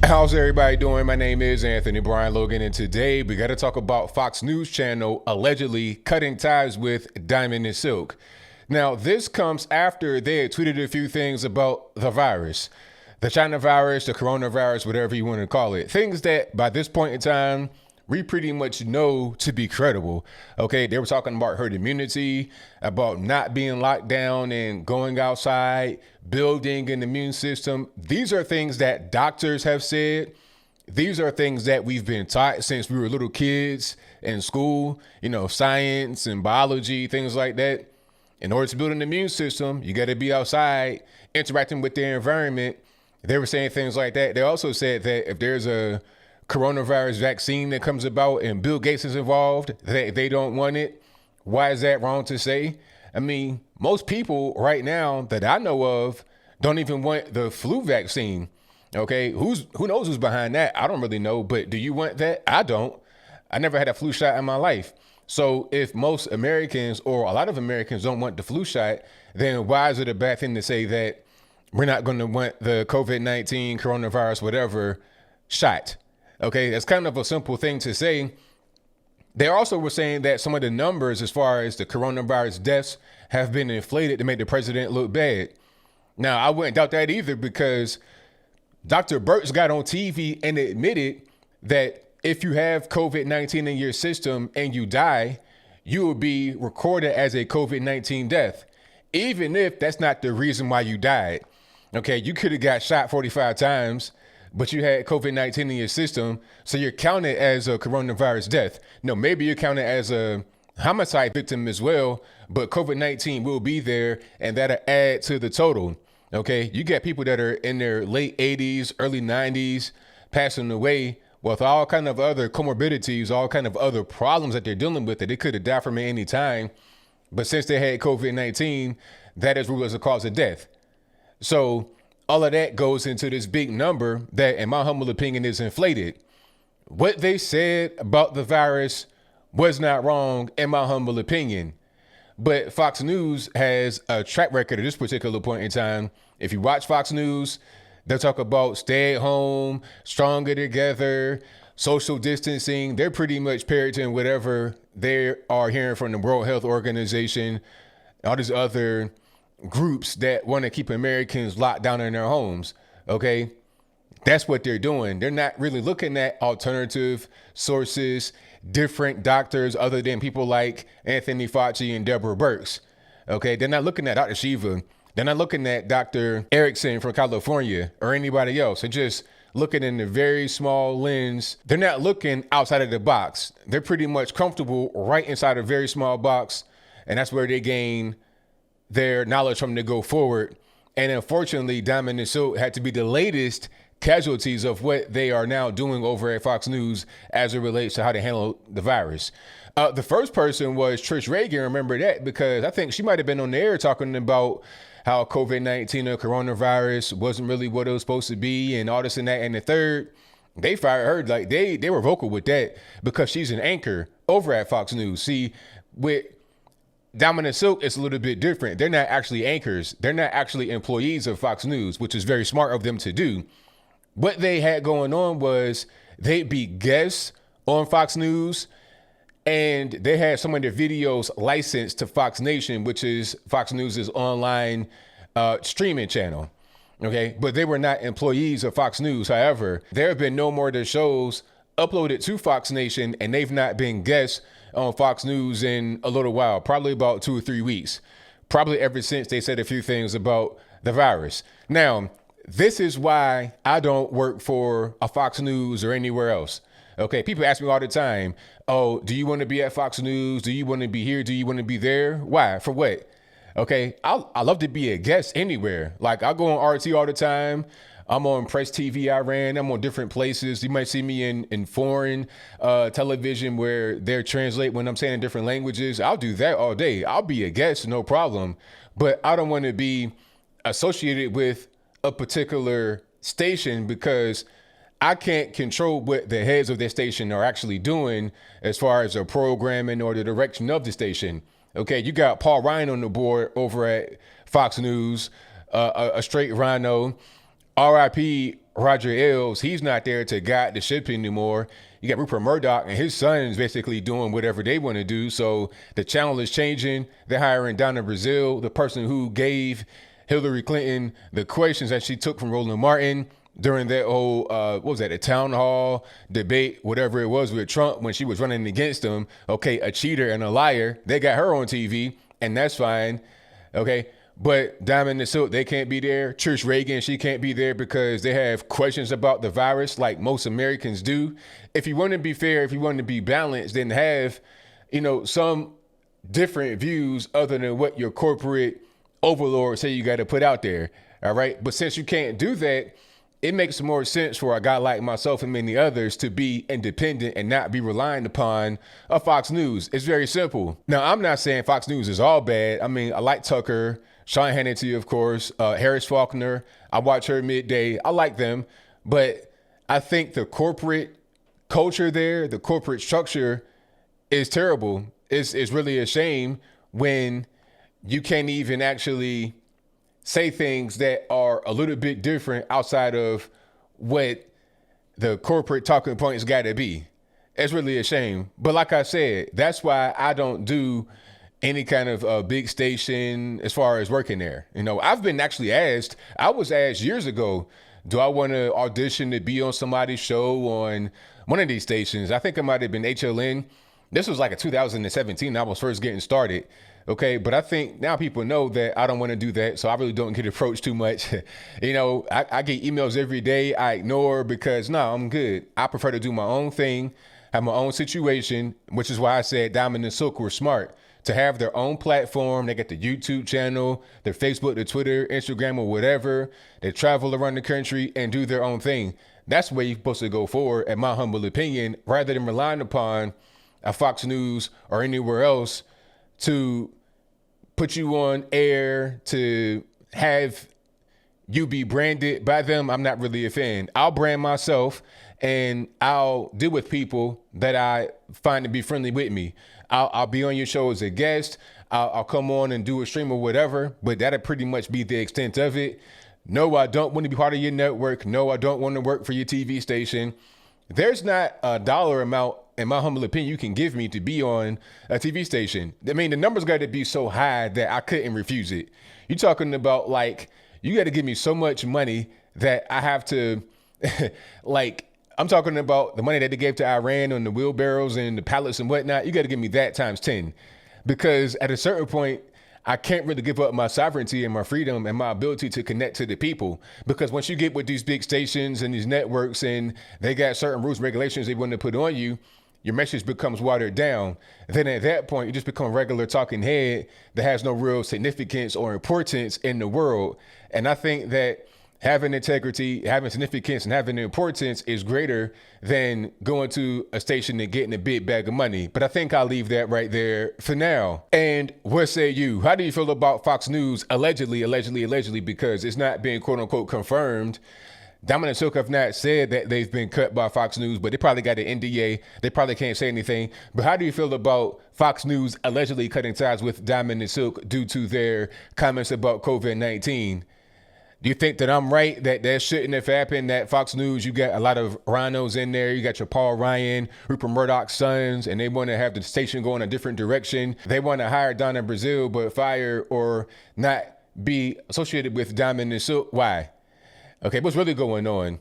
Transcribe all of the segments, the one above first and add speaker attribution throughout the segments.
Speaker 1: How's everybody doing? My name is Anthony Brian Logan, and today we got to talk about Fox News Channel allegedly cutting ties with Diamond and Silk. Now, this comes after they had tweeted a few things about the virus, the China virus, the coronavirus, whatever you want to call it. Things that by this point in time, we pretty much know to be credible. Okay, they were talking about herd immunity, about not being locked down and going outside, building an immune system. These are things that doctors have said. These are things that we've been taught since we were little kids in school, science and biology, things like that. In order to build an immune system, you got to be outside, interacting with the environment. They were saying things like that. They also said that if there's a coronavirus vaccine that comes about and Bill Gates is involved, they don't want it. Why is that wrong to say? I mean, most people right now that I know of don't even want the flu vaccine. Okay, who knows who's behind that? I don't really know, but do you want that? I don't. I never had a flu shot in my life. So if most Americans or a lot of Americans don't want the flu shot, then why is it a bad thing to say that we're not going to want the COVID-19, coronavirus, whatever shot? Okay, that's kind of a simple thing to say. They also were saying that some of the numbers as far as the coronavirus deaths have been inflated to make the president look bad. Now, I wouldn't doubt that either, because Dr. Birx got on TV and admitted that if you have COVID-19 in your system and you die, you will be recorded as a COVID-19 death, even if that's not the reason why you died. Okay, you could have got shot 45 times, but you had COVID-19 in your system, so you're counted as a coronavirus death. No, maybe you're counted as a homicide victim as well, but COVID-19 will be there, and that'll add to the total. Okay, you got people that are in their late 80s, early 90s, passing away with all kind of other comorbidities, all kind of other problems that they're dealing with that they could have died from at any time. But since they had COVID-19, that is ruled as a cause of death. So all of that goes into this big number that, in my humble opinion, is inflated. What they said about the virus was not wrong, in my humble opinion. But Fox News has a track record at this particular point in time. If you watch Fox News, they'll talk about stay at home, stronger together, social distancing. They're pretty much parroting whatever they are hearing from the World Health Organization, all these other groups that want to keep Americans locked down in their homes. Okay, that's what they're doing. They're not really looking at alternative sources, different doctors other than people like Anthony Fauci and Deborah Birx. Okay, they're not looking at Dr. Shiva. They're not looking at Dr. Erickson from California or anybody else. They're just looking in a very small lens. They're not looking outside of the box. They're pretty much comfortable right inside a very small box, and that's where they gain their knowledge from to go forward. And unfortunately, Diamond and Silk had to be the latest casualties of what they are now doing over at Fox News as it relates to how to handle the virus. The first person was Trish Reagan. Remember that, because I think she might have been on the air talking about how COVID-19 or coronavirus wasn't really what it was supposed to be and all this and that. And the third, they fired her. Like they were vocal with that because she's an anchor over at Fox News. See, with Diamond and Silk, it's a little bit different. They're not actually anchors. They're not actually employees of Fox News, which is very smart of them to do. What they had going on was they'd be guests on Fox News, and they had some of their videos licensed to Fox Nation, which is Fox News's online streaming channel. Okay, but they were not employees of Fox News. However, there have been no more of their shows uploaded to Fox Nation, and they've not been guests on Fox News in a little while, probably about 2 or 3 weeks, probably ever since they said a few things about the virus. Now, this is why I don't work for a Fox News or anywhere else. Okay, people ask me all the time, oh, do you want to be at Fox News? Do you want to be here? Do you want to be there? Why? For what? Okay, I love to be a guest anywhere. Like, I go on RT all the time. I'm on Press TV Iran. I'm on different places. You might see me in foreign television where they're translate when I'm saying in different languages. I'll do that all day. I'll be a guest, no problem. But I don't want to be associated with a particular station because I can't control what the heads of their station are actually doing as far as the programming or the direction of the station. Okay, you got Paul Ryan on the board over at Fox News, a straight rhino. RIP Roger Ailes, he's not there to guide the ship anymore. You got Rupert Murdoch and his sons basically doing whatever they want to do. So the channel is changing. They're hiring Donna Brazile, the person who gave Hillary Clinton the questions that she took from Roland Martin during that whole, what was that, a town hall debate, whatever it was with Trump when she was running against him. Okay, a cheater and a liar. They got her on TV, and that's fine. Okay, but Diamond and Silk, they can't be there. Trish Reagan, she can't be there because they have questions about the virus like most Americans do. If you want to be fair, if you want to be balanced, then have, some different views other than what your corporate overlords say you got to put out there. All right. But since you can't do that, it makes more sense for a guy like myself and many others to be independent and not be relying upon a Fox News. It's very simple. Now, I'm not saying Fox News is all bad. I mean, I like Tucker, Sean Hannity, of course, Harris Faulkner. I watch her midday. I like them. But I think the corporate culture there, the corporate structure is terrible. It's really a shame when you can't even actually say things that are a little bit different outside of what the corporate talking points got to be. It's really a shame. But like I said, that's why I don't do any kind of big station as far as working there. I've been actually asked, I was asked years ago, do I want to audition to be on somebody's show on one of these stations? I think it might have been HLN. This was like a 2017. I was first getting started. Okay, but I think now people know that I don't want to do that, so I really don't get approached too much. I get emails every day. I ignore because no, I'm good. I prefer to do my own thing, have my own situation, which is why I said Diamond and Silk were smart to have their own platform. They got the YouTube channel, their Facebook, their Twitter, Instagram, or whatever. They travel around the country and do their own thing. That's the way you're supposed to go forward, in my humble opinion, rather than relying upon a Fox News or anywhere else to put you on air, to have you be branded by them. I'm not really a fan. I'll brand myself and I'll deal with people that I find to be friendly with me. I'll be on your show as a guest. I'll come on and do a stream or whatever, but that'll pretty much be the extent of it. No, I don't want to be part of your network. No, I don't want to work for your TV station. There's not a dollar amount, in my humble opinion, you can give me to be on a TV station. I mean, the numbers got to be so high that I couldn't refuse it. You're talking about you got to give me so much money that I have to, I'm talking about the money that they gave to Iran on the wheelbarrows and the pallets and whatnot. You got to give me that times 10, because at a certain point, I can't really give up my sovereignty and my freedom and my ability to connect to the people. Because once you get with these big stations and these networks and they got certain rules and regulations they want to put on you, your message becomes watered down. Then at that point, you just become a regular talking head that has no real significance or importance in the world. And I think that having integrity, having significance, and having importance is greater than going to a station and getting a big bag of money. But I think I'll leave that right there for now. And what say you? How do you feel about Fox News allegedly, because it's not being quote unquote confirmed? Diamond and Silk have not said that they've been cut by Fox News, but they probably got an NDA. They probably can't say anything. But how do you feel about Fox News allegedly cutting ties with Diamond and Silk due to their comments about COVID-19? Do you think that I'm right, that shouldn't have happened, that Fox News, you got a lot of rhinos in there, you got your Paul Ryan, Rupert Murdoch's sons, and they want to have the station go in a different direction. They want to hire Donna Brazile, but fire or not be associated with Diamond and Silk. Why? Okay, what's really going on?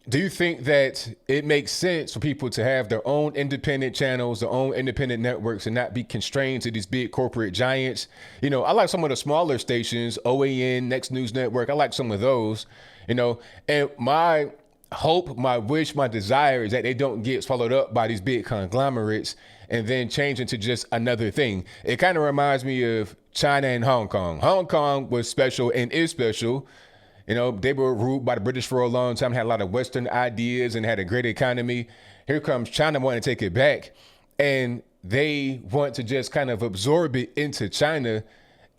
Speaker 1: Do you think that it makes sense for people to have their own independent channels, their own independent networks, and not be constrained to these big corporate giants? I like some of the smaller stations, OAN, Next News Network. I like some of those, and my hope, my wish, my desire is that they don't get swallowed up by these big conglomerates and then change into just another thing. It kind of reminds me of China and Hong Kong. Hong Kong was special and is special. They were ruled by the British for a long time, had a lot of Western ideas and had a great economy. Here comes China wanting to take it back, and they want to just kind of absorb it into China,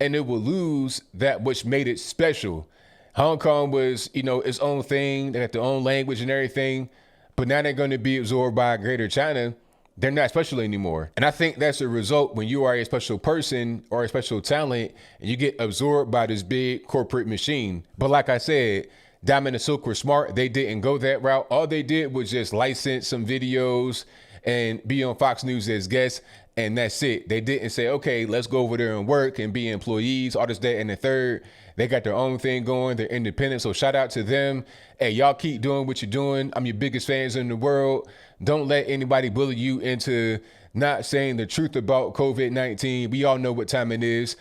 Speaker 1: and it will lose that which made it special. Hong Kong was, its own thing. They had their own language and everything, but now they're going to be absorbed by Greater China. They're not special anymore. And I think that's a result when you are a special person or a special talent and you get absorbed by this big corporate machine. But like I said, Diamond and Silk were smart. They didn't go that route. All they did was just license some videos and be on Fox News as guests, and that's it. They didn't say, okay, let's go over there and work and be employees, all this, that, and the third. They got their own thing going. They're independent. So shout out to them. Hey, y'all keep doing what you're doing. I'm your biggest fans in the world. Don't let anybody bully you into not saying the truth about COVID-19. We all know what time it is.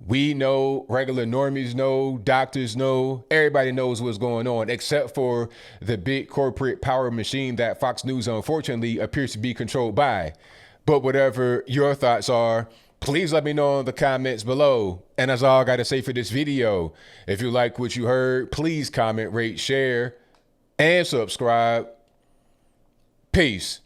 Speaker 1: We know, regular normies know, doctors know, everybody knows what's going on, except for the big corporate power machine that Fox News, unfortunately, appears to be controlled by. But whatever your thoughts are, please let me know in the comments below. And that's all I got to say for this video. If you like what you heard, please comment, rate, share, and subscribe. Peace.